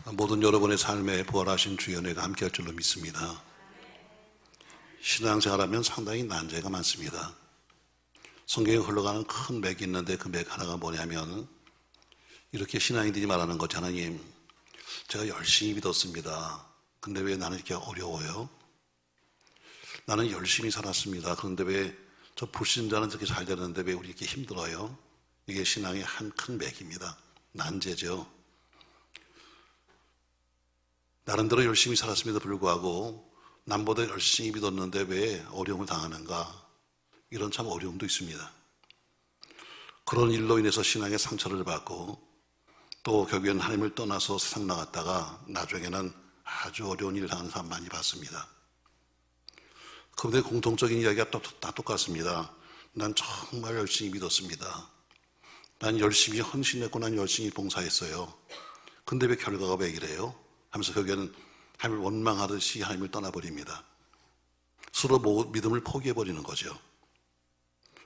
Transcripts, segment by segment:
모든 여러분의 삶에 부활하신 주의 은혜가 함께할 줄로 믿습니다. 신앙생활하면 상당히 난제가 많습니다. 성경에 흘러가는 큰 맥이 있는데 그 맥 하나가 뭐냐면 이렇게 신앙인들이 말하는 거죠. 하나님, 제가 열심히 믿었습니다. 근데 왜 나는 이렇게 어려워요? 나는 열심히 살았습니다. 그런데 왜 저 불신자는 저렇게 잘 되는데 왜 우리 이렇게 힘들어요? 이게 신앙의 한 큰 맥입니다. 난제죠. 나름대로 열심히 살았음에도 불구하고 남보다 열심히 믿었는데 왜 어려움을 당하는가? 이런 참 어려움도 있습니다. 그런 일로 인해서 신앙의 상처를 받고 또 결국에는 하나님을 떠나서 세상 나갔다가 나중에는 아주 어려운 일을 당하는 사람 많이 봤습니다. 그런데 공통적인 이야기가 다 똑같습니다. 난 정말 열심히 믿었습니다. 난 열심히 헌신했고 난 열심히 봉사했어요. 근데 왜 결과가 왜 이래요? 하면서 결국에는 하나님을 원망하듯이 하나님을 떠나버립니다. 서로 믿음을 포기해버리는 거죠.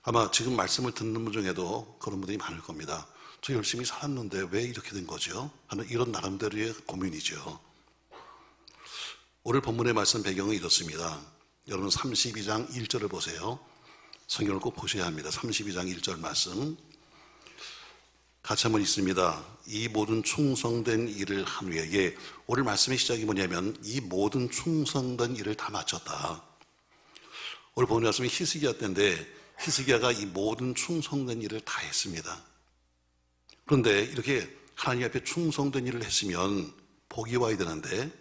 아마 지금 말씀을 듣는 분 중에도 그런 분들이 많을 겁니다. 저 열심히 살았는데 왜 이렇게 된 거죠? 하는 이런 나름대로의 고민이죠. 오늘 본문의 말씀 배경은 이렇습니다. 여러분 32장 1절을 보세요. 성경을 꼭 보셔야 합니다. 32장 1절 말씀 같이 한번 읽습니다. 이 모든 충성된 일을 한 후에, 오늘 말씀의 시작이 뭐냐면 이 모든 충성된 일을 다 마쳤다. 오늘 본 말씀이 히스기야 때인데 히스기야가 이 모든 충성된 일을 다 했습니다. 그런데 이렇게 하나님 앞에 충성된 일을 했으면 복이 와야 되는데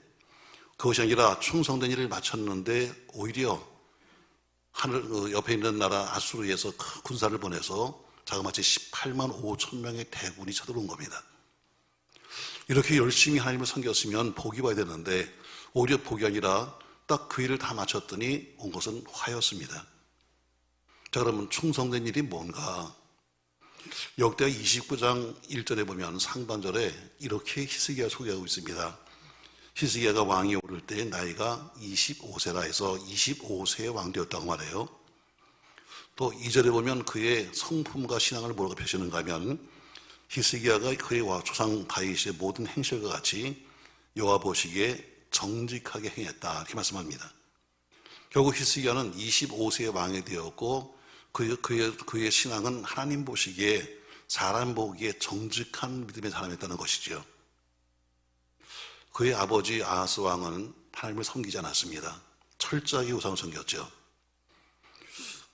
그것이 아니라 충성된 일을 마쳤는데 오히려 하늘 옆에 있는 나라 아수르에서 큰 군사를 보내서 자그마치 18만 5천 명의 대군이 쳐들어온 겁니다. 이렇게 열심히 하나님을 섬겼으면 복이 와야 되는데 오히려 복이 아니라 딱 그 일을 다 마쳤더니 온 것은 화였습니다. 자, 그러면 충성된 일이 뭔가? 역대하 29장 1절에 보면 상반절에 이렇게 히스기야 소개하고 있습니다. 히스기야가 왕이 오를 때 나이가 25세라 해서 25세의 왕 되었다고 말해요. 또 2절에 보면 그의 성품과 신앙을 뭐라고 표시하는가 하면 히스기야가 그의 조상 다윗의 모든 행실과 같이 여호와 보시기에 정직하게 행했다 이렇게 말씀합니다. 결국 히스기야는 25세의 왕이 되었고 그의 신앙은 하나님 보시기에 사람 보기에 정직한 믿음의 사람이었다는 것이죠. 그의 아버지 아하스 왕은 하나님을 섬기지 않았습니다. 철저하게 우상을 섬겼죠.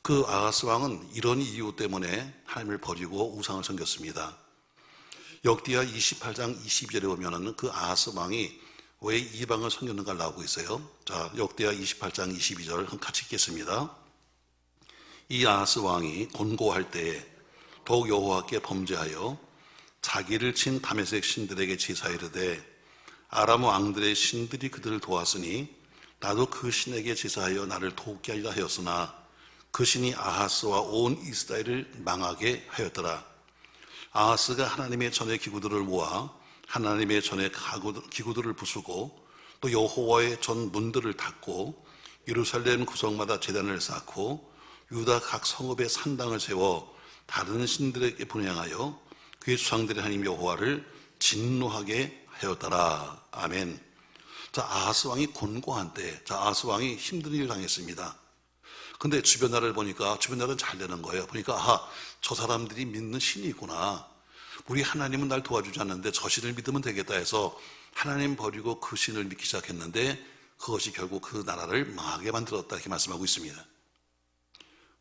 그 아하스 왕은 이런 이유 때문에 하나님을 버리고 우상을 섬겼습니다. 역대하 28장 22절에 보면 그 아하스 왕이 왜 이방을 섬겼는가를 나오고 있어요. 자, 역대하 28장 22절 같이 읽겠습니다. 이 아하스 왕이 곤고할 때에 더욱 여호와께 범죄하여 자기를 친 다메섹 신들에게 제사이르되 아람 왕들의 신들이 그들을 도왔으니 나도 그 신에게 제사하여 나를 돕게 하리라 하였으나 그 신이 아하스와 온 이스라엘을 망하게 하였더라. 아하스가 하나님의 전의 기구들을 모아 하나님의 전의 기구들을 부수고 또 여호와의 전 문들을 닫고 예루살렘 구석마다 제단을 쌓고 유다 각 성읍에 산당을 세워 다른 신들에게 분향하여 그의 조상들의 하나님 여호와를 진노하게 하였더라. 아멘. 자, 아하스 왕이 곤고한 때, 아하스 왕이 힘든 일을 당했습니다. 근데 주변 나라를 보니까 주변 나라는 잘 되는 거예요. 보니까 저 사람들이 믿는 신이 있구나. 우리 하나님은 날 도와주지 않는데 저 신을 믿으면 되겠다 해서 하나님 버리고 그 신을 믿기 시작했는데 그것이 결국 그 나라를 망하게 만들었다 이렇게 말씀하고 있습니다.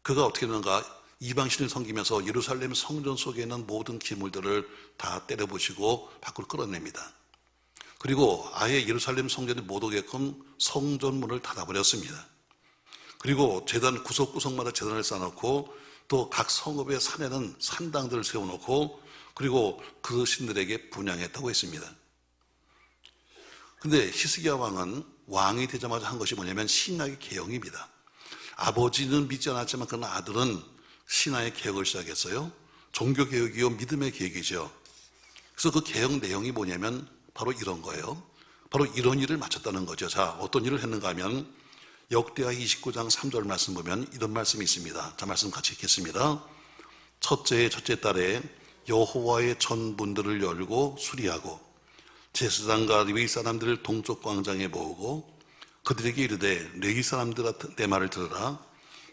그가 어떻게 했는가? 이방신을 섬기면서 예루살렘 성전 속에 있는 모든 기물들을 다 때려부시고 밖으로 끌어냅니다. 그리고 아예 예루살렘 성전에 못 오게끔 성전문을 닫아버렸습니다. 그리고 제단 구석구석마다 제단을 쌓아놓고 또 각 성읍의 산에는 산당들을 세워놓고 그리고 그 신들에게 분향했다고 했습니다. 근데 히스기야 왕은 왕이 되자마자 한 것이 뭐냐면 신학의 개혁입니다. 아버지는 믿지 않았지만 그런 아들은 신학의 개혁을 시작했어요. 종교개혁이요 믿음의 개혁이죠. 그래서 그 개혁 내용이 뭐냐면 바로 이런 거예요. 바로 이런 일을 마쳤다는 거죠. 자, 어떤 일을 했는가 하면 역대하 29장 3절 말씀 보면 이런 말씀이 있습니다. 자, 말씀 같이 읽겠습니다. 첫째 달에 여호와의 전 문들을 열고 수리하고 제사장과 레위 사람들을 동쪽 광장에 모으고 그들에게 이르되 레위 사람들아 내 말을 들으라.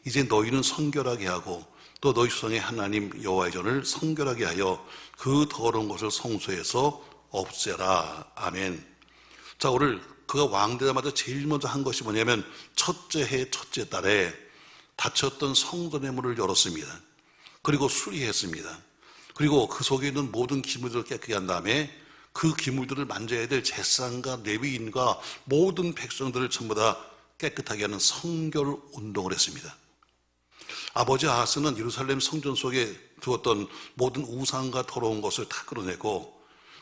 이제 너희는 성결하게 하고 또 너희 조상의 하나님 여호와의 전을 성결하게 하여 그 더러운 것을 성소에서 없애라. 아멘. 자, 오늘 그가 왕 되자마자 제일 먼저 한 것이 뭐냐면 첫째 해 첫째 달에 닫혔던 성전의 문을 열었습니다. 그리고 수리했습니다. 그리고 그 속에 있는 모든 기물들을 깨끗게 한 다음에 그 기물들을 만져야 될 제사장과 레위인과 모든 백성들을 전부 다 깨끗하게 하는 성결 운동을 했습니다. 아버지 아하스는 예루살렘 성전 속에 두었던 모든 우상과 더러운 것을 다 끌어내고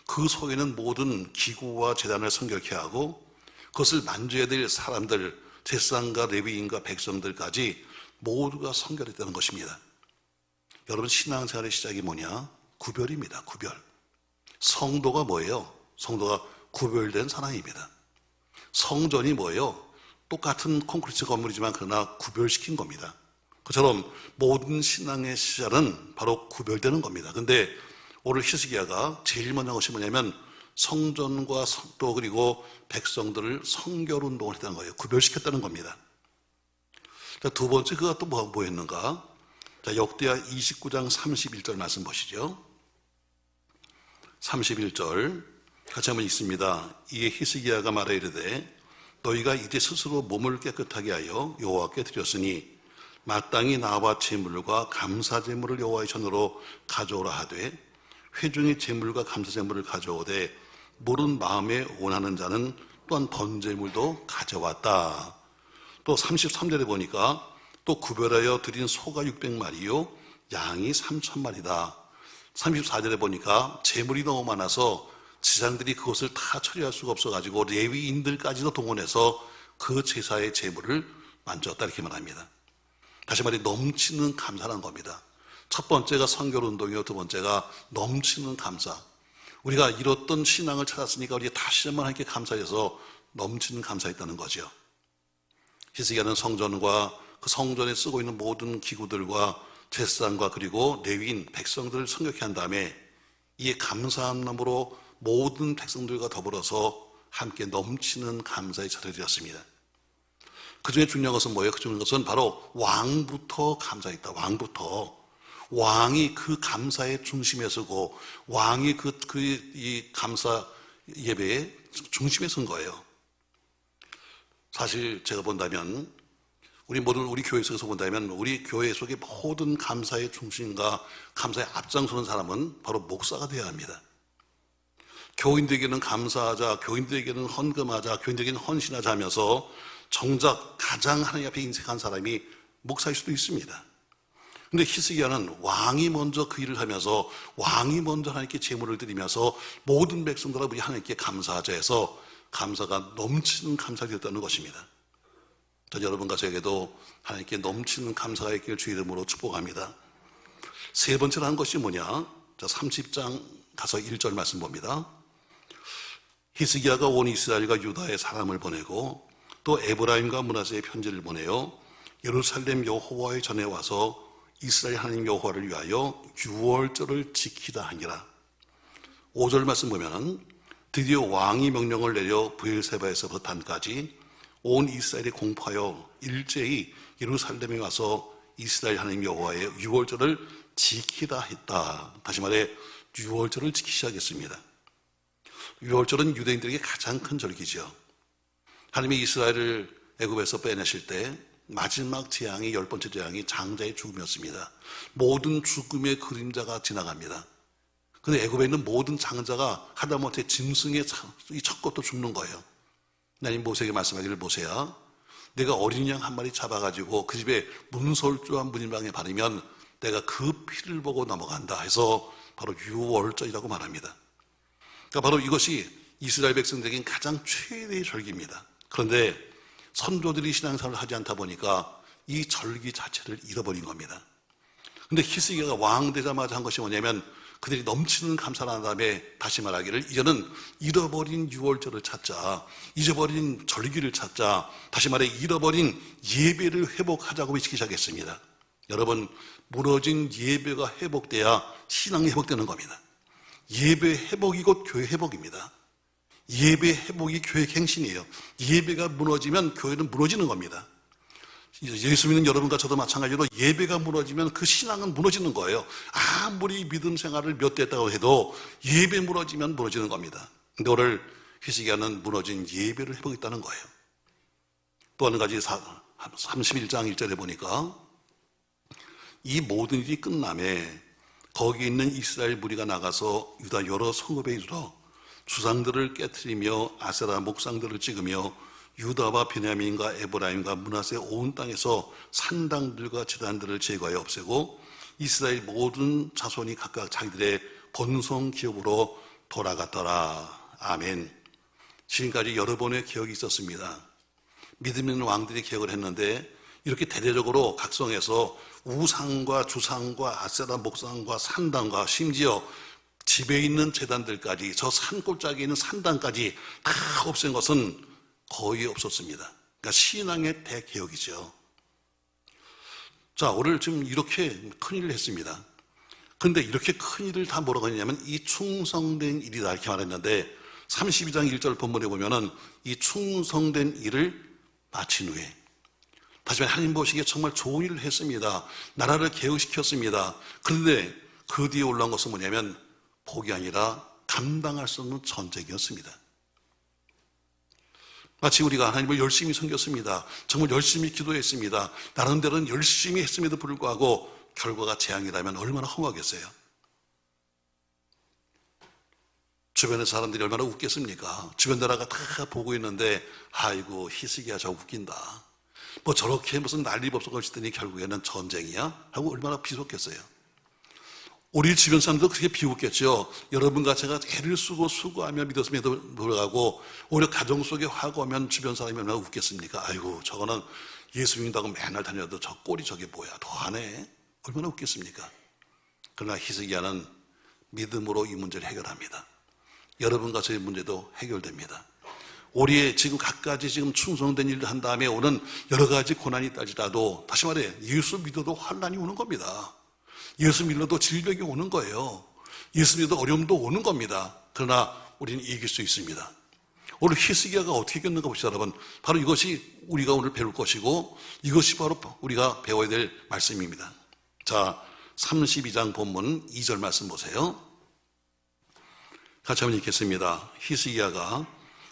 그 속에는 모든 기구와 제단을 성결케 하고 그것을 만져야 될 사람들, 제사장과 레위인과 백성들까지 모두가 성결했다는 것입니다. 여러분, 신앙생활의 시작이 뭐냐? 구별입니다. 구별. 성도가 뭐예요? 성도가 구별된 사람입니다. 성전이 뭐예요? 똑같은 콘크리트 건물이지만 그러나 구별시킨 겁니다. 그처럼 모든 신앙의 시작은 바로 구별되는 겁니다. 근데 오늘 히스기야가 제일 먼저 한 것이 뭐냐면 성전과 또 그리고 백성들을 성결 운동을 했다는 거예요. 구별시켰다는 겁니다. 자, 두 번째 그가 또 뭐 했는가? 자, 역대하 29장 31절 말씀 보시죠. 31절 같이 한번 읽습니다. 이에 히스기야가 말하 이르되 너희가 이제 스스로 몸을 깨끗하게 하여 여호와께 드렸으니 마땅히 나와 제물과 감사 제물을 여호와의 전으로 가져오라 하되 회중의 제물과 감사 제물을 가져오되 모른 마음에 원하는 자는 또한 번제물도 가져왔다. 또 33절에 보니까 또 구별하여 드린 소가 600마리요 양이 3000마리다. 34절에 보니까 제물이 너무 많아서 지상들이 그것을 다 처리할 수가 없어가지고 레위인들까지도 동원해서 그 제사의 제물을 만졌다 이렇게 말합니다. 다시 말해 넘치는 감사라는 겁니다. 첫 번째가 성결운동이요, 두 번째가 넘치는 감사. 우리가 잃었던 신앙을 찾았으니까 우리가 다시 한번 하나님께 감사해서 넘치는 감사했다는 거죠. 히스기야는 성전과 그 성전에 쓰고 있는 모든 기구들과 제사장과 그리고 레위인 백성들을 성결케 한 다음에 이에 감사함으로 모든 백성들과 더불어서 함께 넘치는 감사의 차례를 드렸습니다. 그 중에 중요한 것은 뭐예요? 그 중요한 것은 바로 왕부터 감사했다. 왕부터. 왕이 그 감사의 중심에 서고 왕이 이 감사 예배의 중심에 선 거예요. 사실 제가 본다면 우리 교회 속에서 본다면 우리 교회 속의 모든 감사의 중심과 감사의 앞장서는 사람은 바로 목사가 되어야 합니다. 교인들에게는 감사하자, 교인들에게는 헌금하자, 교인들에게는 헌신하자 하면서 정작 가장 하나님 앞에 인색한 사람이 목사일 수도 있습니다. 근데 히스기야는 왕이 먼저 그 일을 하면서 왕이 먼저 하나님께 제물을 드리면서 모든 백성들아 우리 하나님께 감사하자 해서 감사가 넘치는 감사가 되었다는 것입니다. 전 여러분과 저에게도 하나님께 넘치는 감사가 있기를 주의 이름으로 축복합니다. 세 번째로 한 것이 뭐냐? 자, 30장 가서 1절 말씀 봅니다. 히스기야가 온 이스라엘과 유다의 사람을 보내고 또 에브라임과 므낫세의 편지를 보내요 예루살렘 여호와의 전에 와서 이스라엘 하나님 여호와를 위하여 유월절을 지키다 하니라. 5절 말씀 보면 드디어 왕이 명령을 내려 브엘세바에서부터 단까지 온 이스라엘이 공포하여 일제히 예루살렘에 와서 이스라엘 하나님 여호와의 유월절을 지키다 했다. 다시 말해 유월절을 지키기 시작했습니다. 유월절은 유대인들에게 가장 큰 절기죠. 하나님이 이스라엘을 애굽에서 빼내실 때 마지막 재앙이 10번째 재앙이 장자의 죽음이었습니다. 모든 죽음의 그림자가 지나갑니다. 근데 애굽에 있는 모든 장자가 하다못해 짐승의 이 첫 것도 죽는 거예요. 하나님 모세에게 말씀하기를 모세야 내가 어린 양 한 마리 잡아가지고 그 집에 문설주와 문인방에 바르면 내가 그 피를 보고 넘어간다 해서 바로 유월절이라고 말합니다. 그러니까 바로 이것이 이스라엘 백성들에겐 가장 최대의 절기입니다. 그런데 선조들이 신앙생활을 하지 않다 보니까 이 절기 자체를 잃어버린 겁니다. 근데 히스기야가 왕 되자마자 한 것이 뭐냐면 그들이 넘치는 감사를 한 다음에 다시 말하기를 이제는 잃어버린 유월절을 찾자, 잊어버린 절기를 찾자, 다시 말해 잃어버린 예배를 회복하자고 외치기 시작했습니다. 여러분, 무너진 예배가 회복돼야 신앙이 회복되는 겁니다. 예배 회복이 곧 교회 회복입니다. 예배 회복이 교회 행신이에요. 예배가 무너지면 교회는 무너지는 겁니다. 예수 믿는 여러분과 저도 마찬가지로 예배가 무너지면 그 신앙은 무너지는 거예요. 아무리 믿음 생활을 몇 대 했다고 해도 예배 무너지면 무너지는 겁니다. 근데 오늘 히스기야는 무너진 예배를 회복했다는 거예요. 또 한 가지 31장 1절에 보니까 이 모든 일이 끝남에 거기 있는 이스라엘 무리가 나가서 유다 여러 성읍에 이르러 주상들을 깨트리며 아세라 목상들을 찍으며 유다와 베냐민과 에브라임과 므낫세 온 땅에서 산당들과 제단들을 제거하여 없애고 이스라엘 모든 자손이 각각 자기들의 본성 기업으로 돌아갔더라. 아멘. 지금까지 여러 번의 개혁이 있었습니다. 믿음 있는 왕들이 개혁을 했는데 이렇게 대대적으로 각성해서 우상과 주상과 아세라 목상과 산당과 심지어 집에 있는 제단들까지 저 산골짜기에 있는 산당까지 다 없앤 것은 거의 없었습니다. 그러니까 신앙의 대개혁이죠. 자, 오늘 지금 이렇게 큰일을 했습니다. 그런데 이렇게 큰일을 다 뭐라고 했냐면 이 충성된 일이다 이렇게 말했는데 32장 1절 본문에 보면은 이 충성된 일을 마친 후에 다시 말해 하나님 보시기에 정말 좋은 일을 했습니다. 나라를 개혁시켰습니다. 그런데 그 뒤에 올라온 것은 뭐냐면 복이 아니라 감당할 수 없는 전쟁이었습니다. 마치 우리가 하나님을 열심히 섬겼습니다. 정말 열심히 기도했습니다. 나름대로는 열심히 했음에도 불구하고 결과가 재앙이라면 얼마나 허무하겠어요. 주변의 사람들이 얼마나 웃겠습니까? 주변 나라가 다 보고 있는데 아이고 히스기야 저 웃긴다. 뭐 저렇게 무슨 난리법석을 짓더니 결국에는 전쟁이야? 하고 얼마나 비속겠어요. 우리 주변 사람도 그렇게 비웃겠죠. 여러분과 제가 애를 쓰고 수고하며 믿었음에도 불구하고 오히려 가정 속에 화가 오면 주변 사람이 얼마나 웃겠습니까? 아이고 저거는 예수 믿는다고 맨날 다녀도 저 꼴이 저게 뭐야 더하네. 얼마나 웃겠습니까? 그러나 히스기야는 믿음으로 이 문제를 해결합니다. 여러분과 저의 문제도 해결됩니다. 우리의 지금 갖가지 지금 충성된 일을 한 다음에 오는 여러 가지 고난이 있다지라도 다시 말해 예수 믿어도 환난이 오는 겁니다. 예수 믿어도 질병이 오는 거예요. 예수 믿어도 어려움도 오는 겁니다. 그러나 우리는 이길 수 있습니다. 오늘 히스기야가 어떻게 이겼는가 보시죠, 여러분. 바로 이것이 우리가 오늘 배울 것이고 이것이 바로 우리가 배워야 될 말씀입니다. 자, 32장 본문 2절 말씀 보세요. 같이 한번 읽겠습니다. 히스기야가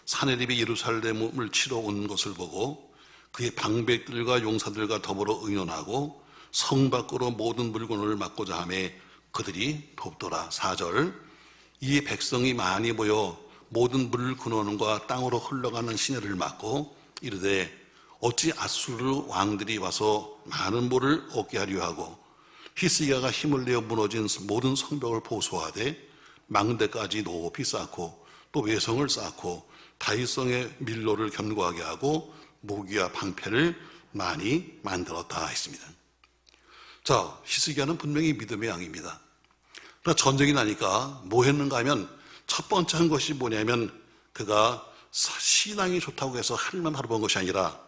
사내립이 예루살렘을 치러 온 것을 보고 그의 방백들과 용사들과 더불어 의논하고 성 밖으로 모든 물건을 막고자 하며 그들이 돕더라. 4절 이 백성이 많이 모여 모든 물 근원과 땅으로 흘러가는 시내를 막고 이르되 어찌 아수르 왕들이 와서 많은 물을 얻게 하려 하고 히스기야가 힘을 내어 무너진 모든 성벽을 보수하되 막는 데까지 높이 쌓고 또 외성을 쌓고 다윗성의 밀로를 견고하게 하고 무기와 방패를 많이 만들었다 했습니다. 자, 히스기야는 분명히 믿음의 양입니다. 그러나 전쟁이 나니까 뭐 했는가 하면 첫 번째 한 것이 뭐냐면 그가 신앙이 좋다고 해서 하늘만 바라본 것이 아니라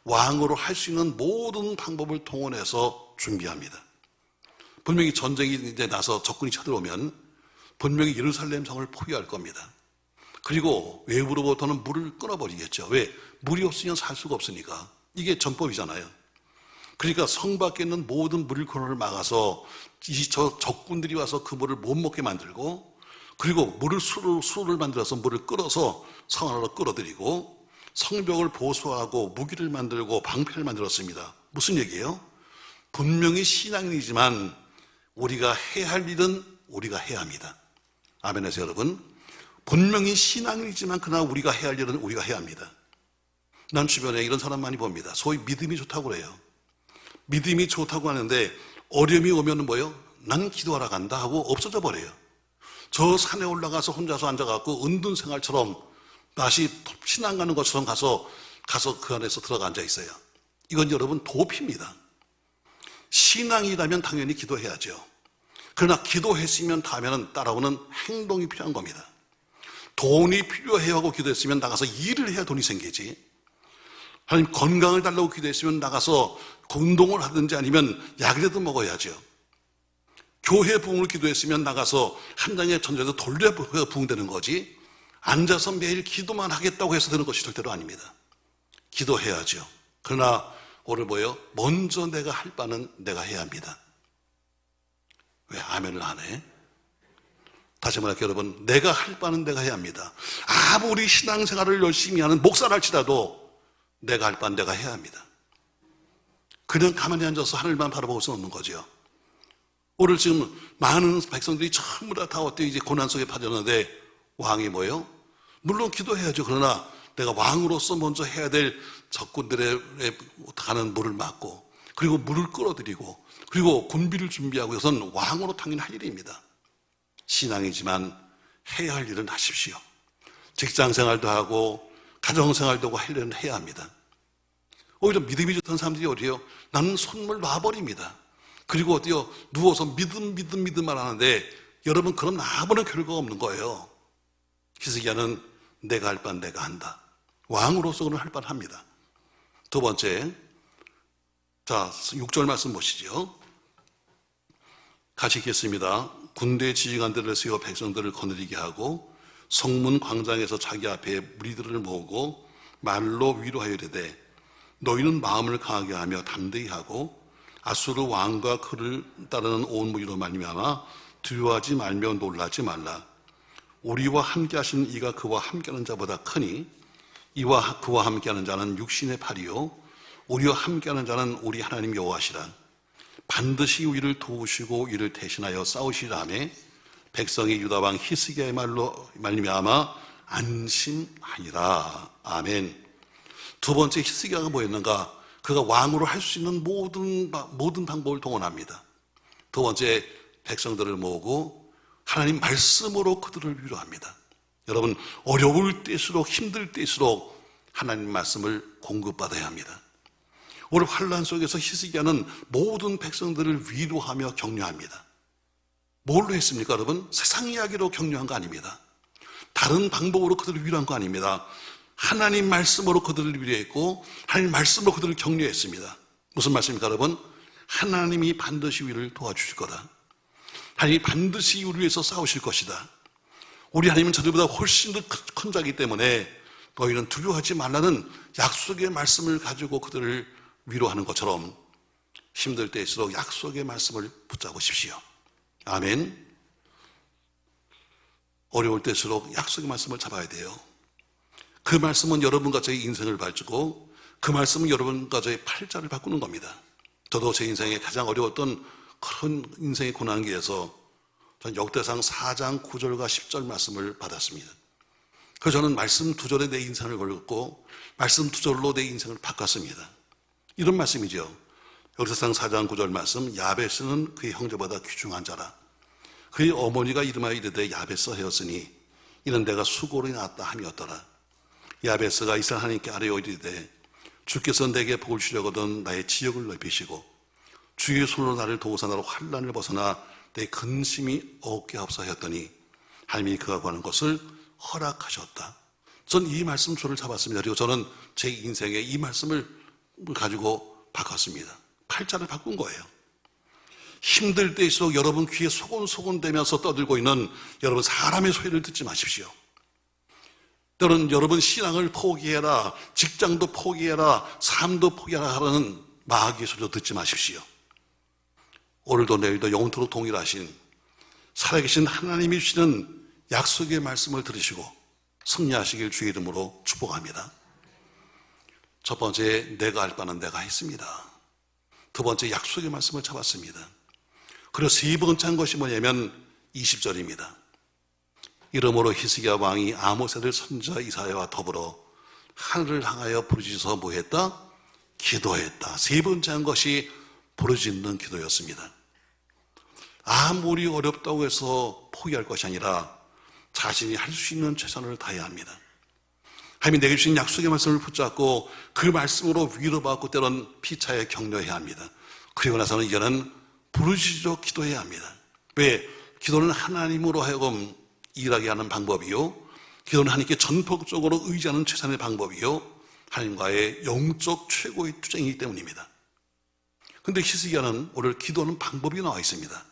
왕으로 할 수 있는 모든 방법을 동원해서 준비합니다. 분명히 전쟁이 이제 나서 적군이 쳐들어오면 분명히 예루살렘 성을 포위할 겁니다. 그리고 외부로부터는 물을 끊어버리겠죠. 왜? 물이 없으면 살 수가 없으니까. 이게 전법이잖아요. 그러니까 성 밖에 있는 모든 물 근원을 막아서 저 적군들이 와서 그 물을 못 먹게 만들고 그리고 물을 수로를 만들어서 물을 끌어서 성 안으로 끌어들이고 성벽을 보수하고 무기를 만들고 방패를 만들었습니다. 무슨 얘기예요? 분명히 신앙이지만 우리가 해야 할 일은 우리가 해야 합니다. 아멘 하세요 여러분. 분명히 신앙이지만 그러나 우리가 해야 할 일은 우리가 해야 합니다. 난 주변에 이런 사람 많이 봅니다. 소위 믿음이 좋다고 그래요. 믿음이 좋다고 하는데 어려움이 오면 뭐예요? 난 기도하러 간다 하고 없어져 버려요. 저 산에 올라가서 혼자서 앉아갖고 은둔 생활처럼 다시 신앙 가는 것처럼 가서 그 안에서 들어가 앉아 있어요. 이건 여러분 도피입니다. 신앙이라면 당연히 기도해야죠. 그러나 기도했으면 다음에는 따라오는 행동이 필요한 겁니다. 돈이 필요해야 하고 기도했으면 나가서 일을 해야 돈이 생기지. 하나님 건강을 달라고 기도했으면 나가서 운동을 하든지 아니면 약이라도 먹어야죠. 교회 부흥을 기도했으면 나가서 한 장의 전자도 돌려 부흥되는 거지. 앉아서 매일 기도만 하겠다고 해서 되는 것이 절대로 아닙니다. 기도해야죠. 그러나 오늘 뭐예요? 먼저 내가 할 바는 내가 해야 합니다. 왜 아멘을 안 해? 다시 말할게요, 여러분. 내가 할 바는 내가 해야 합니다. 아무리 신앙생활을 열심히 하는 목사랄지라도 내가 할 바는 내가 해야 합니다. 그냥 가만히 앉아서 하늘만 바라볼 수는 없는 거죠. 오늘 지금 많은 백성들이 전부 다 어때요? 이제 고난 속에 빠졌는데 왕이 뭐예요? 물론 기도해야죠. 그러나 내가 왕으로서 먼저 해야 될 적군들의 가는 물을 막고, 그리고 물을 끌어들이고, 그리고 군비를 준비하고, 이것은 왕으로 당연히 할 일입니다. 신앙이지만 해야 할 일은 하십시오. 직장생활도 하고 가정생활도 하고 할 일은 해야 합니다. 오히려 믿음이 좋던 사람들이 어디요? 나는 손을 놔버립니다. 그리고 어디요? 누워서 믿음만 하는데 여러분, 그런 아무런 결과가 없는 거예요. 히스기야는 내가 할 바는 내가 한다. 왕으로서 그는 할 바는 합니다. 두 번째, 자 6절 말씀 보시죠. 같이 읽겠습니다. 군대 지휘관들을 세워 백성들을 거느리게 하고 성문 광장에서 자기 앞에 무리들을 모으고 말로 위로하여 이르되 너희는 마음을 강하게 하며 담대히 하고 아수르 왕과 그를 따르는 온 무리로 말미암아 두려워하지 말며 놀라지 말라. 우리와 함께 하신 이가 그와 함께하는 자보다 크니 이와 그와 함께하는 자는 육신의 팔이요 우리와 함께하는 자는 우리 하나님 여호와시라. 반드시 우리를 도우시고 이를 대신하여 싸우시라며 백성이 유다 왕 히스기야의 말로 말미암아 안심하니라. 아멘. 두 번째, 히스기야가 뭐였는가? 그가 왕으로 할 수 있는 모든 방법을 동원합니다. 두 번째, 백성들을 모으고 하나님 말씀으로 그들을 위로합니다. 여러분, 어려울 때일수록 힘들 때일수록 하나님 말씀을 공급받아야 합니다. 오늘 환난 속에서 히스기야는 모든 백성들을 위로하며 격려합니다. 뭘로 했습니까, 여러분? 세상 이야기로 격려한 거 아닙니다. 다른 방법으로 그들을 위로한 거 아닙니다. 하나님 말씀으로 그들을 위로했고 하나님 말씀으로 그들을 격려했습니다. 무슨 말씀입니까, 여러분? 하나님이 반드시 우리를 도와주실 거다. 하나님이 반드시 우리 위해서 싸우실 것이다. 우리 하나님은 저들보다 훨씬 더 큰 자이기 때문에 너희는 두려워하지 말라는 약속의 말씀을 가지고 그들을 위로하는 것처럼 힘들 때일수록 약속의 말씀을 붙잡으십시오. 아멘. 어려울 때일수록 약속의 말씀을 잡아야 돼요. 그 말씀은 여러분과 저의 인생을 바꾸고 그 말씀은 여러분과 저의 팔자를 바꾸는 겁니다. 저도 제 인생에 가장 어려웠던 그런 인생의 고난기에서 전 역대상 4장 9절과 10절 말씀을 받았습니다. 그래서 저는 말씀 2절에 내 인생을 걸었고 말씀 2절로 내 인생을 바꿨습니다. 이런 말씀이죠. 역대상 4장 9절 말씀, 야베스는 그의 형제보다 귀중한 자라. 그의 어머니가 이름하여 이르되 야베스 하였으니 이는 내가 수고로 낳았다 함이었더라. 야베스가 이스라엘 하나님께 아뢰어 이르되 주께서 내게 복을 주려거든 나의 지역을 넓히시고 주의 손으로 나를 도우사 나로 환난을 벗어나 내 근심이 없게 하옵소서 하였더니 하나님이 그가 구하는 것을 허락하셨다. 전 이 말씀 줄을 잡았습니다. 그리고 저는 제 인생에 이 말씀을 가지고 바꿨습니다. 팔자를 바꾼 거예요. 힘들 때일수록 여러분 귀에 소곤소곤 대면서 떠들고 있는 여러분 사람의 소리를 듣지 마십시오. 때로는 여러분 신앙을 포기해라, 직장도 포기해라, 삶도 포기하라 하는 마귀의 소리도 듣지 마십시오. 오늘도 내일도 영원토록 동일하신 살아계신 하나님이 주시는 약속의 말씀을 들으시고 승리하시길 주의 이름으로 축복합니다. 첫 번째, 내가 할 바는 내가 했습니다. 두 번째, 약속의 말씀을 잡았습니다. 그리고 세 번째 한 것이 뭐냐면 20절입니다. 이러므로 히스기야 왕이 아모스의 선지자 이사야와 더불어 하늘을 향하여 부르짖어서 뭐했다? 기도했다. 세 번째 한 것이 부르짖는 기도였습니다. 아무리 어렵다고 해서 포기할 것이 아니라 자신이 할 수 있는 최선을 다해야 합니다. 하나님이 내게 주신 약속의 말씀을 붙잡고 그 말씀으로 위로받고 때론 피차에 격려해야 합니다. 그리고 나서는 이제는 부르짖어 기도해야 합니다. 왜? 기도는 하나님으로 하여금 일하게 하는 방법이요, 기도는 하나님께 전폭적으로 의지하는 최선의 방법이요, 하나님과의 영적 최고의 투쟁이기 때문입니다. 그런데 히스기야는 오늘 기도하는 방법이 나와 있습니다.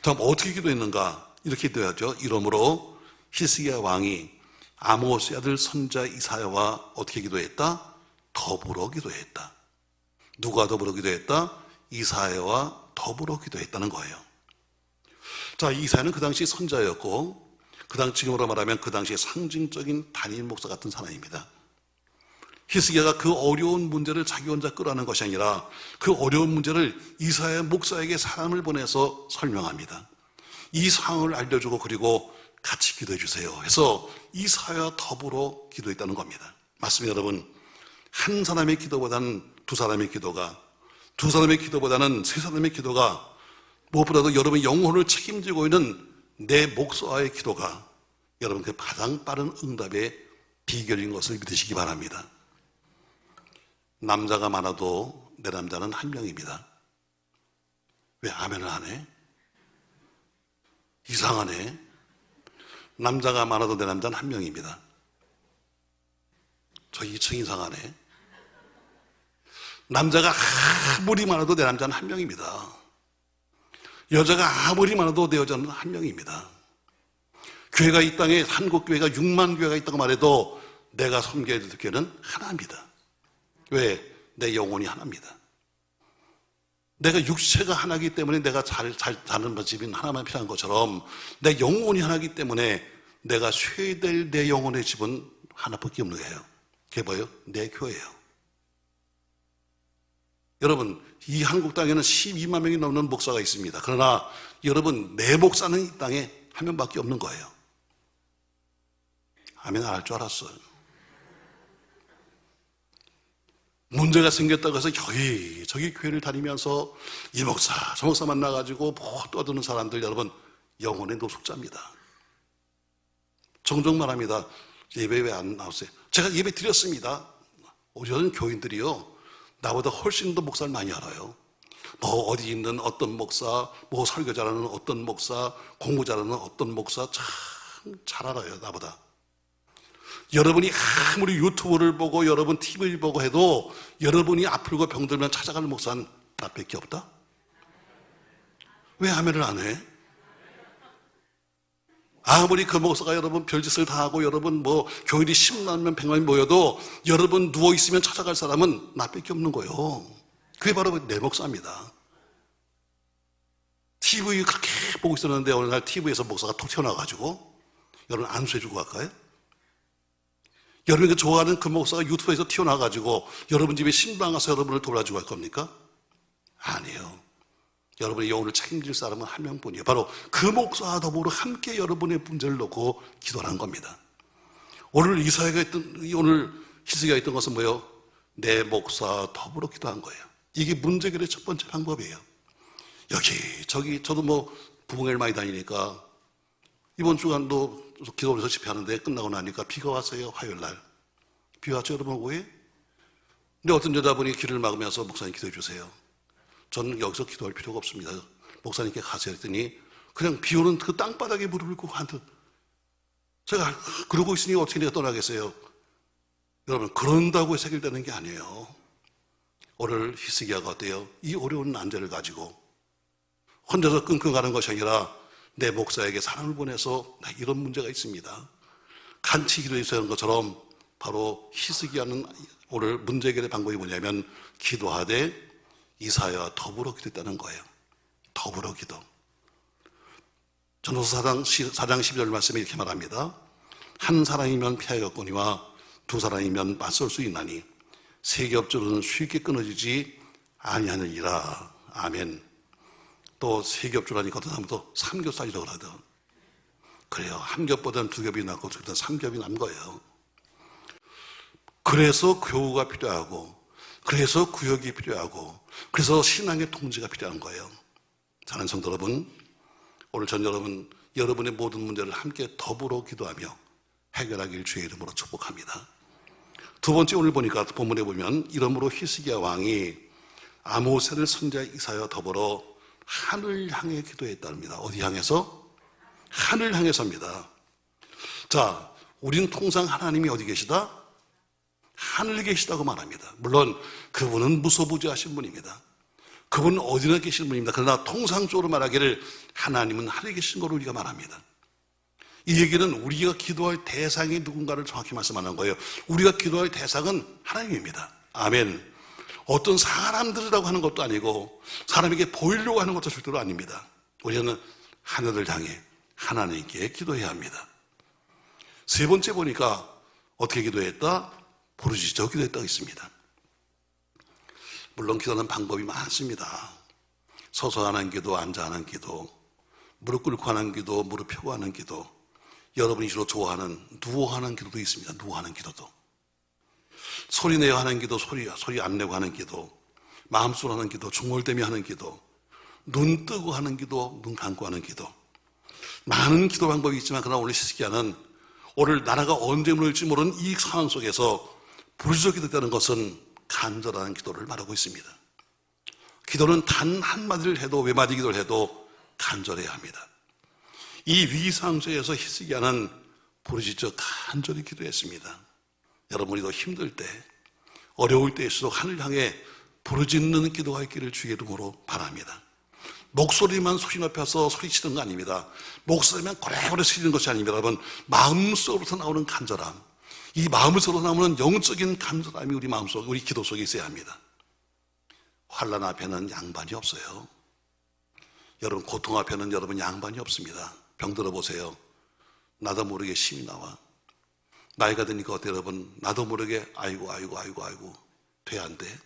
다음 어떻게 기도했는가? 이렇게 기도하죠. 이러므로 히스기야 왕이 아모스의 아들 선지자 이사야와 어떻게 기도했다? 더불어 기도했다. 누가 더불어 기도했다? 이사야와 더불어 기도했다는 거예요. 자, 이사야는 그 당시 선지자였고, 지금으로 말하면 그 당시에 상징적인 단임 목사 같은 사람입니다. 히스기야가 그 어려운 문제를 자기 혼자 끌어내는 것이 아니라 그 어려운 문제를 이사야 목사에게 사람을 보내서 설명합니다. 이 상황을 알려주고 그리고 같이 기도해 주세요 해서 이사야와 더불어 기도했다는 겁니다. 맞습니다, 여러분. 한 사람의 기도보다는 두 사람의 기도가, 두 사람의 기도보다는 세 사람의 기도가, 무엇보다도 여러분의 영혼을 책임지고 있는 내 목사와의 기도가 여러분 그 가장 빠른 응답의 비결인 것을 믿으시기 바랍니다. 남자가 많아도 내 남자는 한 명입니다. 왜 아멘을 안 해? 이상하네. 남자가 많아도 내 남자는 한 명입니다. 저 2층 이상하네. 남자가 아무리 많아도 내 남자는 한 명입니다. 여자가 아무리 많아도 내 여자는 한 명입니다. 교회가 이 땅에 한국교회가 6만 교회가 있다고 말해도 내가 섬겨야 될 교회는 하나입니다. 왜? 내 영혼이 하나입니다. 내가 육체가 하나이기 때문에 내가 잘 사는 집인 하나만 필요한 것처럼 내 영혼이 하나이기 때문에 내가 쇠야 될 내 영혼의 집은 하나밖에 없는 거예요. 그게 뭐예요? 내 교회예요. 여러분, 이 한국 땅에는 12만 명이 넘는 목사가 있습니다. 그러나 여러분, 내 목사는 이 땅에 한 명밖에 없는 거예요. 아멘 안 할 줄 알았어요. 문제가 생겼다고 해서 저기 교회를 다니면서 이 목사 저 목사 만나가지고 뭐 떠드는 사람들, 여러분 영혼의 노숙자입니다. 종종 말합니다. 예배 왜 안 나오세요? 제가 예배 드렸습니다. 요즘 교인들이요 나보다 훨씬 더 목사를 많이 알아요. 뭐 어디 있는 어떤 목사, 뭐 설교 잘하는 어떤 목사, 공부 잘하는 어떤 목사 참 잘 알아요, 나보다. 여러분이 아무리 유튜브를 보고 여러분 TV를 보고 해도 여러분이 아프고 병들면 찾아가는 목사는 나밖에 없다? 왜 아멘을 안 해? 아무리 그 목사가 여러분 별짓을 다 하고 여러분 뭐 교인이 10만 명, 100만이 모여도 여러분 누워있으면 찾아갈 사람은 나밖에 없는 거예요. 그게 바로 내 목사입니다. TV 그렇게 보고 있었는데 어느 날 TV에서 목사가 톡 튀어나와가지고 여러분 안수해주고 갈까요? 여러분이 좋아하는 그 목사가 유튜브에서 튀어나와가지고 여러분 집에 신방 가서 여러분을 돌아주고 할 겁니까? 아니에요. 여러분의 영혼을 책임질 사람은 한 명뿐이에요. 바로 그 목사와 더불어 함께 여러분의 문제를 놓고 기도하는 겁니다. 오늘 오늘 히스기야가 했던 것은 뭐예요? 내 목사와 더불어 기도한 거예요. 이게 문제 해결의 첫 번째 방법이에요. 저도 뭐 부흥회를 많이 다니니까 이번 주간도 기도하면서 집회하는데 끝나고 나니까 비가 왔어요. 화요일날 비 왔죠 여러분 오후에? 근데 어떤 여자분이 길을 막으면서 목사님 기도해 주세요. 저는 여기서 기도할 필요가 없습니다. 목사님께 가세요 했더니 그냥 비 오는 그 땅바닥에 무릎을 꿇고 한듯 제가 그러고 있으니 어떻게 내가 떠나겠어요? 여러분 그런다고 해서 해결되는 게 아니에요. 오늘 히스기야가 어때요? 이 어려운 난제를 가지고 혼자서 끙끙 가는 것이 아니라 내 목사에게 사람을 보내서 나 이런 문제가 있습니다. 간치 기도해서 하는 것처럼 바로 히스기야는 오늘 문제 해결의 방법이 뭐냐면 기도하되 이사야와 더불어 기도했다는 거예요. 더불어 기도. 전도서 4장 12절 말씀에 이렇게 말합니다. 한 사람이면 피하였거니와 두 사람이면 맞설 수 있나니 세 겹줄은 쉽게 끊어지지 아니하느니라. 아멘. 또 세 겹줄하니까 어떤 사람은 또 3겹살이라고 그러거든. 그래요. 한 겹보다는 두 겹이 낫고 두 겹보다는 3겹이 난 거예요. 그래서 교우가 필요하고 그래서 구역이 필요하고 그래서 신앙의 통제가 필요한 거예요. 사랑하는 성도 여러분, 오늘 전 여러분의 모든 문제를 함께 더불어 기도하며 해결하길 주의 이름으로 축복합니다. 두 번째 오늘 보니까 본문에 보면 이러므로 히스기야 왕이 아모스를 선지자 이사야와 더불어 하늘 향해 기도했답니다. 어디 향해서? 하늘 향해서입니다. 자, 우리는 통상 하나님이 어디 계시다? 하늘에 계시다고 말합니다. 물론 그분은 무소부지하신 분입니다. 그분은 어디나 계신 분입니다. 그러나 통상적으로 말하기를 하나님은 하늘에 계신 걸로 우리가 말합니다. 이 얘기는 우리가 기도할 대상이 누군가를 정확히 말씀하는 거예요. 우리가 기도할 대상은 하나님입니다. 아멘. 어떤 사람들이라고 하는 것도 아니고 사람에게 보이려고 하는 것도 절대로 아닙니다. 우리는 하늘을 향해 하나님께 기도해야 합니다. 세 번째 보니까 어떻게 기도했다? 부르짖어 기도했다고 있습니다. 물론 기도하는 방법이 많습니다. 서서 하는 기도, 앉아 하는 기도, 무릎 꿇고 하는 기도, 무릎 펴고 하는 기도, 여러분이 주로 좋아하는 누워 하는 기도도 있습니다. 누워 하는 기도도. 소리 내어 하는 기도, 소리 안 내고 하는 기도, 마음속으로 하는 기도, 중얼대며 하는 기도, 눈 뜨고 하는 기도, 눈 감고 하는 기도. 많은 기도 방법이 있지만 그러나 오늘 히스기야는 오늘 나라가 언제 무너질지 모르는 이 상황 속에서 부르짖어 기도했다는 것은 간절한 기도를 말하고 있습니다. 기도는 단 한마디를 해도 외마디 기도를 해도 간절해야 합니다. 이 위기상황 속에서 히스기야는 부르짖어 간절히 기도했습니다. 여러분이 더 힘들 때, 어려울 때일수록 하늘 향해 부르짖는 기도가 있기를 주의 이름으로 바랍니다. 목소리만 소리 높여서 소리치는 거 아닙니다. 목소리만 고래고래 소리치는 것이 아닙니다. 여러분, 마음속으로부터 나오는 간절함, 이 마음속으로 나오는 영적인 간절함이 우리 마음속, 우리 기도 속에 있어야 합니다. 환난 앞에는 양반이 없어요. 여러분, 고통 앞에는 여러분 양반이 없습니다. 병들어 보세요. 나도 모르게 심이 나와. 나이가 드니까 어때요, 여러분? 나도 모르게 아이고 돼야 안 돼?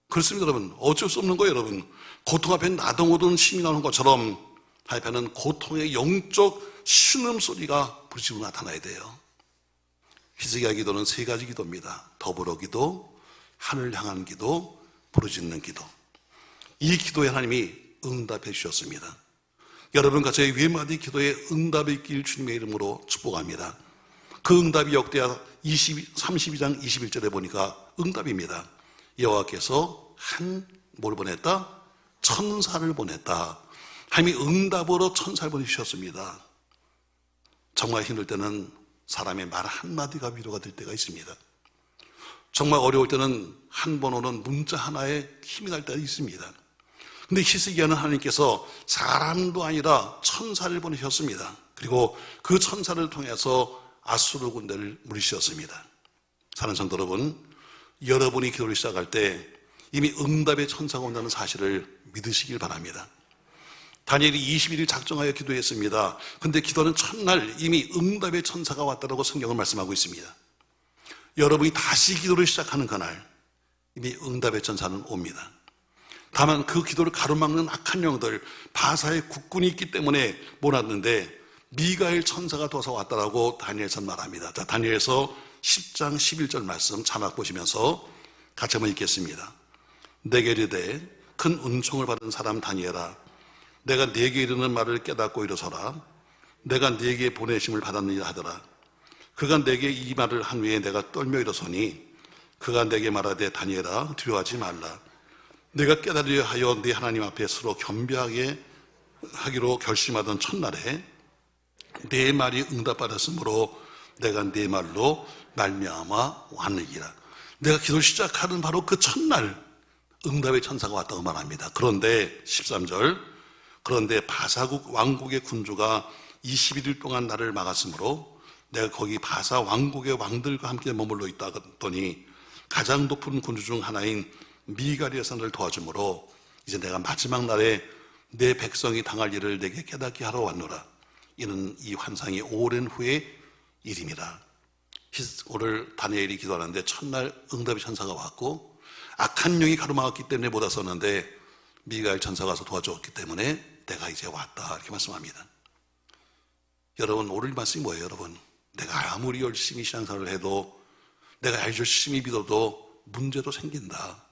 그렇습니다, 여러분. 어쩔 수 없는 거예요, 여러분. 고통 앞에 나도 모르는 심이 나오는 것처럼 앞에는 고통의 영적 신음소리가 부르짖고 나타나야 돼요. 히스기야 기도는 세 가지 기도입니다. 더불어 기도, 하늘 향한 기도, 부르짖는 기도. 이 기도에 하나님이 응답해 주셨습니다. 여러분과 저의 외마디 기도에 응답이 있길 주님의 이름으로 축복합니다. 그 응답이 역대하 32장 21절에 보니까 응답입니다. 여호와께서 뭘 보냈다? 천사를 보냈다. 하나님이 응답으로 천사를 보내주셨습니다. 정말 힘들 때는 사람의 말 한마디가 위로가 될 때가 있습니다. 정말 어려울 때는 한 번 오는 문자 하나에 힘이 날 때가 있습니다. 근데 히스기야는 하나님께서 사람도 아니라 천사를 보내셨습니다. 그리고 그 천사를 통해서 아수르 군대를 물리치셨습니다. 사랑하는 성도 여러분, 여러분이 기도를 시작할 때 이미 응답의 천사가 온다는 사실을 믿으시길 바랍니다. 다니엘이 21일 작정하여 기도했습니다. 근데 기도는 첫날 이미 응답의 천사가 왔다고 성경을 말씀하고 있습니다. 여러분이 다시 기도를 시작하는 그날 이미 응답의 천사는 옵니다. 다만 그 기도를 가로막는 악한 영들, 바사의 국군이 있기 때문에 못 왔는데 미가엘 천사가 도와서 왔다라고 다니엘서 말합니다. 자, 다니엘서 10장 11절 말씀 자막 보시면서 같이 한번 읽겠습니다. 내게 이르되 큰 은총을 받은 사람 다니엘아, 내가 네게 이르는 말을 깨닫고 일어서라. 내가 네게 보내심을 받았느니라 하더라. 그가 내게 이 말을 한 후에 내가 떨며 일어서니 그가 내게 말하되 다니엘아, 두려워하지 말라. 내가 깨달으려 하여 네 하나님 앞에 서로 겸비하게 하기로 결심하던 첫날에 내 말이 응답받았으므로 내가 네 말로 말미암아 왔느니라. 내가 기도를 시작하는 바로 그 첫날 응답의 천사가 왔다고 말합니다. 그런데 13절, 그런데 바사국 왕국의 군주가 21일 동안 나를 막았으므로 내가 거기 바사 왕국의 왕들과 함께 머물러 있다더니 가장 높은 군주 중 하나인 미가리아서 나를 도와주므로 이제 내가 마지막 날에 내 백성이 당할 일을 내게 깨닫게 하러 왔노라. 이는 이 환상이 오랜 후의 일입니다. 오늘 다니엘이 기도하는데 첫날 응답의 천사가 왔고 악한 영이 가로막았기 때문에 못 왔었는데 미가엘 천사가 와서 도와줬기 때문에 내가 이제 왔다, 이렇게 말씀합니다. 여러분, 오늘 말씀이 뭐예요? 여러분, 내가 아무리 열심히 신앙생활을 해도, 내가 열심히 믿어도 문제도 생긴다,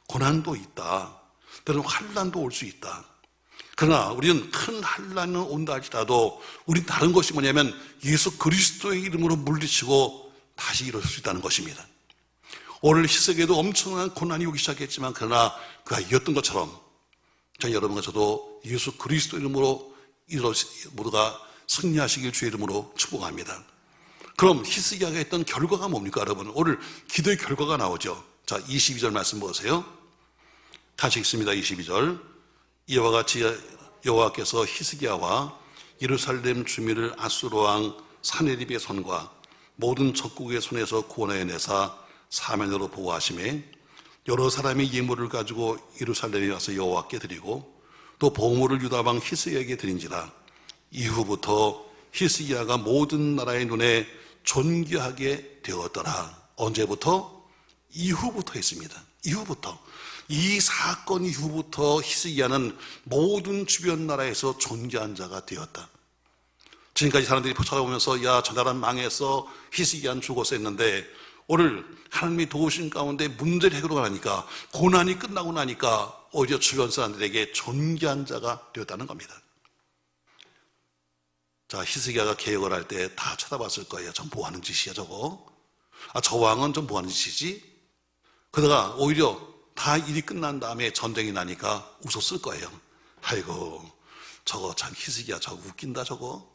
고난도 있다, 때로는 환난도 올 수 있다. 그러나 우리는 큰 환난은 온다 할지라도 우린 다른 것이 뭐냐면 예수 그리스도의 이름으로 물리치고 다시 일어설 수 있다는 것입니다. 오늘 히스기야에도 엄청난 고난이 오기 시작했지만 그러나 그가 이겼던 것처럼 여러분과 저도 예수 그리스도 이름으로 모두가 승리하시길 주의 이름으로 축복합니다. 그럼 히스기야가 했던 결과가 뭡니까, 여러분? 오늘 기도의 결과가 나오죠. 자, 22절 말씀 보세요. 다시 읽습니다. 22절. 이와 같이 여호와께서 히스기야와 예루살렘 주민을 아수르 왕 사네립의 손과 모든 적국의 손에서 구원하여 내사 사면으로 보호하심에 여러 사람이 예물을 가지고 예루살렘에 와서 여호와께 드리고 또 보물을 유다 왕 히스기야에게 드린지라. 이후부터 히스기야가 모든 나라의 눈에 존귀하게 되었더라. 언제부터? 이후부터 했습니다. 이후부터. 이 사건 이후부터 히스기야는 모든 주변 나라에서 존귀한 자가 되었다. 지금까지 사람들이 쳐다보면서 야, 저 나라는 망했어, 히스기야는 죽었어 했는데 오늘 하나님이 도우신 가운데 문제를 해결하니까, 고난이 끝나고 나니까 오히려 주변 사람들에게 존귀한 자가 되었다는 겁니다. 자, 히스기야가 개혁을 할 때 다 쳐다봤을 거예요. 저 뭐 하는 짓이야 저거? 저 왕은 좀 뭐 하는 짓이지? 그러다가 오히려 다 일이 끝난 다음에 전쟁이 나니까 웃었을 거예요. 아이고, 저거 참 히스기야 저거 웃긴다 저거.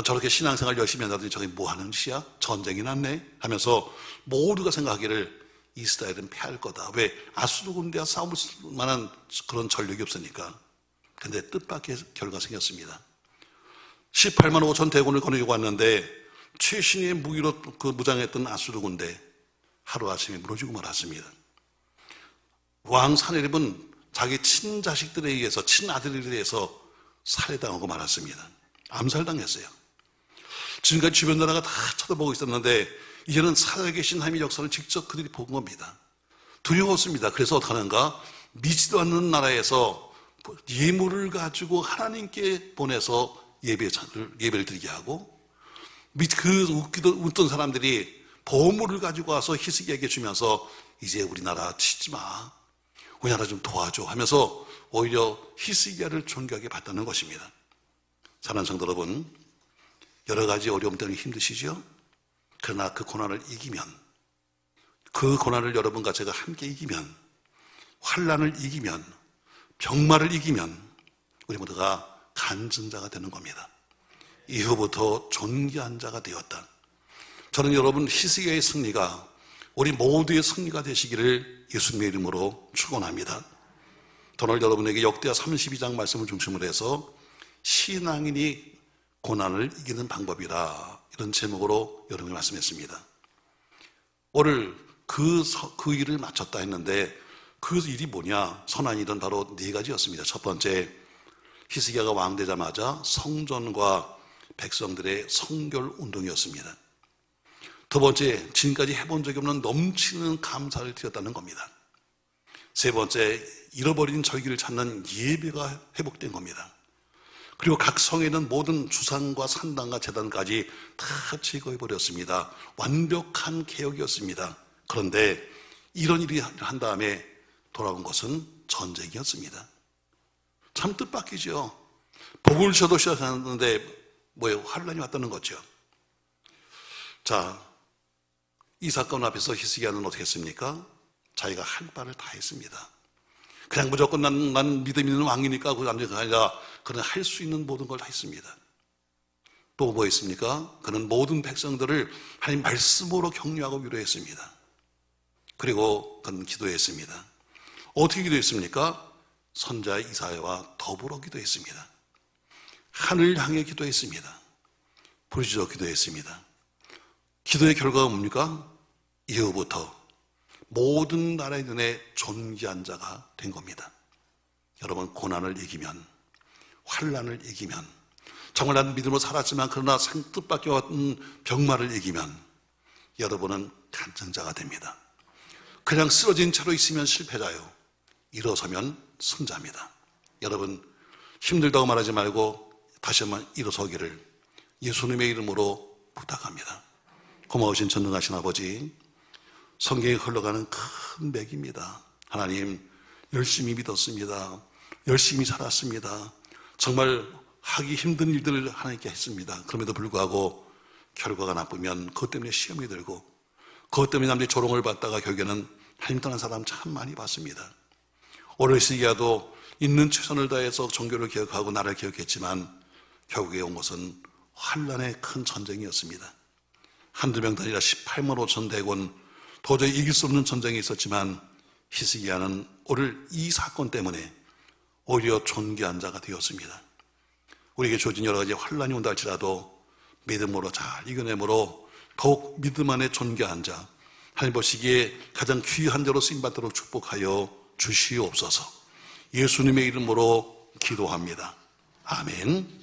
저렇게 신앙생활 열심히 한다더니 저게 뭐 하는 짓이야? 전쟁이 났네? 하면서 모두가 생각하기를 이스라엘은 패할 거다. 왜? 아수르 군대와 싸울 만한 그런 전력이 없으니까. 근데 뜻밖의 결과가 생겼습니다. 18만 5천 대군을 거느리고 왔는데 최신의 무기로 그 무장했던 아수르 군대 하루아침에 무너지고 말았습니다. 왕 사네립은 자기 친자식들에 의해서, 친아들에 의해서 살해당하고 말았습니다. 암살당했어요. 지금까지 주변 나라가 다 쳐다보고 있었는데 이제는 살아계신 하나님의 역사를 직접 그들이 본 겁니다. 두려웠습니다. 그래서 어떻게 하는가? 믿지도 않는 나라에서 예물을 가지고 하나님께 보내서 예배를 드리게 하고, 웃던 사람들이 보물을 가지고 와서 히스기야에게 주면서 이제 우리나라 치지 마, 우리나라 좀 도와줘 하면서 오히려 히스기야를 존귀하게 봤다는 것입니다. 사랑하는 성도 여러분, 여러 가지 어려움 때문에 힘드시죠? 그러나 그 고난을 이기면, 그 고난을 여러분과 제가 함께 이기면, 환난을 이기면, 병마를 이기면 우리 모두가 간증자가 되는 겁니다. 이후부터 존귀한 자가 되었다. 저는 여러분 히스기야의 승리가 우리 모두의 승리가 되시기를 예수님의 이름으로 축원합니다. 오늘 여러분에게 역대하 32장 말씀을 중심으로 해서 신앙인이 고난을 이기는 방법이라, 이런 제목으로 여러분이 말씀했습니다. 오늘 그 일을 마쳤다 했는데 그 일이 뭐냐? 선한 일은 바로 네 가지였습니다. 첫 번째, 히스기야가 왕 되자마자 성전과 백성들의 성결 운동이었습니다. 두 번째, 지금까지 해본 적이 없는 넘치는 감사를 드렸다는 겁니다. 세 번째, 잃어버린 절기를 찾는 예배가 회복된 겁니다. 그리고 각 성에 있는 모든 주상과 산당과 제단까지 다 제거해버렸습니다. 완벽한 개혁이었습니다. 그런데 이런 일이 한 다음에 돌아온 것은 전쟁이었습니다. 참 뜻밖이죠. 복을 쉬어도 시작하는데 뭐예요? 환란이 왔다는 거죠. 자, 이 사건 앞에서 히스기야는 어떻게 했습니까? 자기가 할 바를 다 했습니다. 그냥 무조건 난 믿음 있는 왕이니까 그거 아니라 그는 할 수 있는 모든 걸 다 했습니다. 또 뭐 했습니까? 그는 모든 백성들을 하나님 말씀으로 격려하고 위로했습니다. 그리고 그는 기도했습니다. 어떻게 기도했습니까? 선자 이사야와 더불어 기도했습니다. 하늘 향해 기도했습니다. 부르짖어 기도했습니다. 기도의 결과가 뭡니까? 이후부터 모든 나라의 눈에 존귀한 자가 된 겁니다. 여러분, 고난을 이기면, 환난을 이기면, 정말 나는 믿음으로 살았지만 그러나 뜻밖의 어떤 병마를 이기면 여러분은 간증자가 됩니다. 그냥 쓰러진 채로 있으면 실패자요, 일어서면 승자입니다. 여러분, 힘들다고 말하지 말고 다시 한번 일어서기를 예수님의 이름으로 부탁합니다. 고마우신 전능하신 아버지, 성경에 흘러가는 큰 맥입니다. 하나님, 열심히 믿었습니다. 열심히 살았습니다. 정말 하기 힘든 일들을 하나님께 했습니다. 그럼에도 불구하고 결과가 나쁘면 그것 때문에 시험이 들고, 그것 때문에 남들이 조롱을 받다가 결국에는 하나님 떠난 사람 참 많이 봤습니다. 오늘 히스기야도 있는 최선을 다해서 종교를 개혁하고 나라를 개혁했지만 결국에 온 것은 환란의 큰 전쟁이었습니다. 한두 명도 아니라 18만 5천 대군, 도저히 이길 수 없는 전쟁이 있었지만 히스기야는 오늘 이 사건 때문에 오히려 존귀한 자가 되었습니다. 우리에게 주어진 여러 가지 환난이 온다 할지라도 믿음으로 잘 이겨내므로 더욱 믿음 안에 존귀한 자, 하나님 보시기에 가장 귀한 자로 쓰임받도록 축복하여 주시옵소서. 예수님의 이름으로 기도합니다. 아멘.